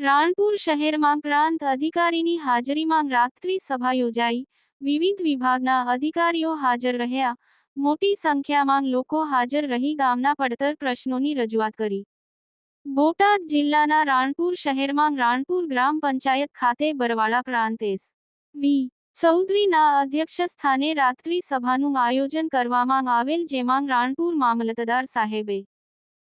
રાણપુર શહેરમાં પ્રાંત અધિકારીની હાજરીમાં રાત્રિ સભા યોજાઈ। વિવિધ વિભાગના અધિકારીઓ હાજર રહ્યા। મોટી સંખ્યામાં લોકો હાજર રહી ગામના પડતર પ્રશ્નોની રજૂઆત કરી। બોટાદ જિલ્લાના રાણપુર શહેરમાં રાણપુર ગ્રામ પંચાયત ખાતે બરવાળા પ્રાંત એસ.વી. ચૌધરીના અધ્યક્ષસ્થાને રાત્રિ સભાનું આયોજન કરવામાં આવેલ, જેમાં રાણપુર મામલતદાર સાહેબે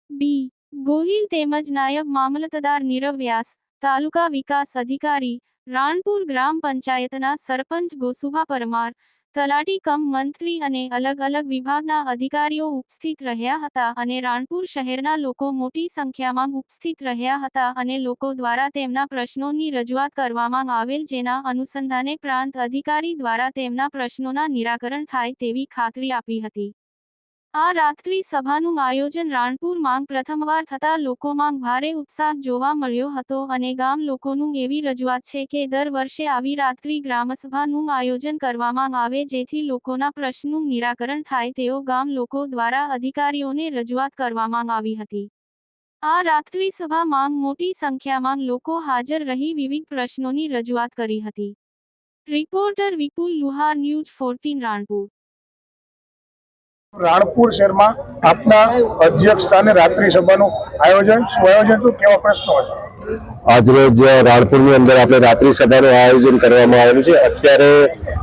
બી. ગોહિલ તેમજ નાયબ મામલતદાર નીરવ વ્યાસ, તાલુકા વિકાસ અધિકારી રાણપુર ગ્રામ પંચાયતના સરપંચ ગોસુભા પરમાર, તલાટી કમ મંત્રી અને અલગ અલગ વિભાગના અધિકારીઓ ઉપસ્થિત રહ્યા હતા અને રાણપુર શહેરના લોકો મોટી સંખ્યામાં ઉપસ્થિત રહ્યા હતા અને લોકો દ્વારા તેમના પ્રશ્નોની રજૂઆત કરવામાં આવેલ, જેના અનુસંધાને પ્રાંત અધિકારી દ્વારા તેમના પ્રશ્નોના નિરાકરણ થાય તેવી ખાતરી આપી હતી। આ રાત્રિ સભાનું આયોજન રાણપુર માંગ પ્રથમવાર થતા લોકોમાં ભારે ઉત્સાહ જોવા મળ્યો હતો અને ગામ લોકોનું એવી રજૂઆત છે કે દર વર્ષે આવી રાત્રિ ગ્રામસભાનું આયોજન કરવામાં આવે, જેથી લોકોના પ્રશ્નનું નિરાકરણ થાય તેઓ ગામ લોકો દ્વારા અધિકારીઓને રજૂઆત કરવામાં આવી હતી। આ રાત્રિ સભામાં મોટી સંખ્યામાં લોકો હાજર રહી વિવિધ પ્રશ્નોની રજૂઆત કરી હતી। રિપોર્ટર વિપુલ લુહાર, ન્યૂઝ 14 રાણપુર। રાણપુર શહેરમાં આપના અધ્યક્ષ સ્થાને રાત્રિ સભાનું આયોજન કેવા પ્રશ્નો હતા? આજરોજ રાણપુરની અંદર આપણે રાત્રિ સભાનું આયોજન કરવામાં આવેલું છે। અત્યારે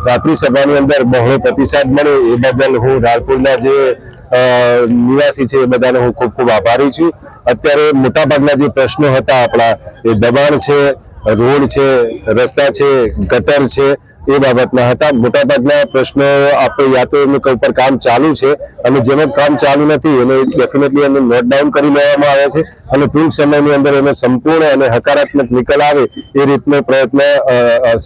રાત્રિ સભાની અંદર બહોળો પ્રતિસાદ મળે એ બદલ હું રાણપુરના જે નિવાસી છે એ બધાને હું ખૂબ ખૂબ આભારી છું। અત્યારે મોટાભાગના જે પ્રશ્નો હતા આપણા, એ દબાણ છે, રોડ છે, રસ્તા છે, ગટર છે, એ બાબતના હતા। મોટાભાગના પ્રશ્નો આપણે યા તો એમનું ઉપર કામ ચાલુ છે અને જેનું કામ ચાલુ નથી એને ડેફિનેટલી એને નોટ ડાઉન કરી લેવામાં આવે છે અને ટૂંક સમયની અંદર એનો સંપૂર્ણ અને હકારાત્મક નિકાલ આવે એ રીતનો પ્રયત્ન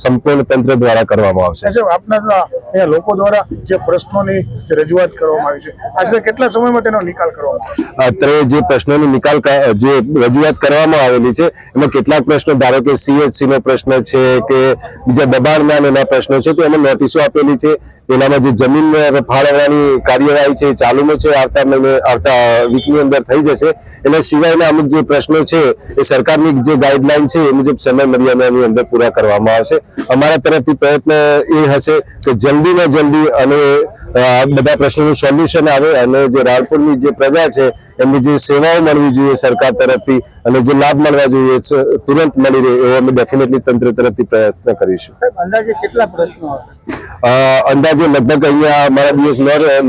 સંપૂર્ણ તંત્ર દ્વારા કરવામાં આવશે। આપના લોકો દ્વારા જે પ્રશ્નોની રજૂઆત કરવામાં આવી છે, આશરે કેટલા સમયમાં તેનો નિકાલ કરવામાં આવશે? અત્યારે જે પ્રશ્નોની નિકાલ જે રજૂઆત કરવામાં આવેલી છે એમાં કેટલાક પ્રશ્નો, ધારો કે CHC નો પ્રશ્ન છે કે બીજા દબાણના એના પ્રશ્નો છે, તો એમાં નોટિસો આપેલી છે। એનામાં જે જમીન ફાળવવાની કાર્યવાહી છે ચાલુમાં છે, આવતા વીકની અંદર થઈ જશે। એના સિવાયના અમુક જે પ્રશ્નો છે એ સરકારની જે ગાઈડલાઈન છે એ મુજબ સમય મર્યાદાની અંદર પૂરા કરવામાં આવશે। અમારા તરફથી પ્રયત્ન એ હશે કે જલ્દીમાં જલ્દી અને બધા પ્રશ્નોનું સોલ્યુશન આવે અને જે રાણપુરની જે પ્રજા છે એમની જે સેવાઓ મળવી જોઈએ સરકાર તરફથી અને જે લાભ મળવા જોઈએ તુરંત મળી રહે એવો અમે ડેફિનેટલી તંત્ર તરફથી પ્રયત્ન કરીશું। અંદાજે કેટલા પ્રશ્નો હશે? અંદાજે લગભગ અહીંયા અમારા દિવસ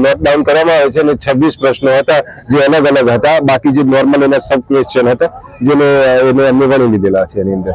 નોટ ડાઉન કરવામાં આવે છે અને 26 પ્રશ્નો હતા જે અલગ અલગ હતા। બાકી જે નોર્મલ એના સબ ક્વેશ્ચન હતા જેને અમે વણી લીધેલા છે એની અંદર।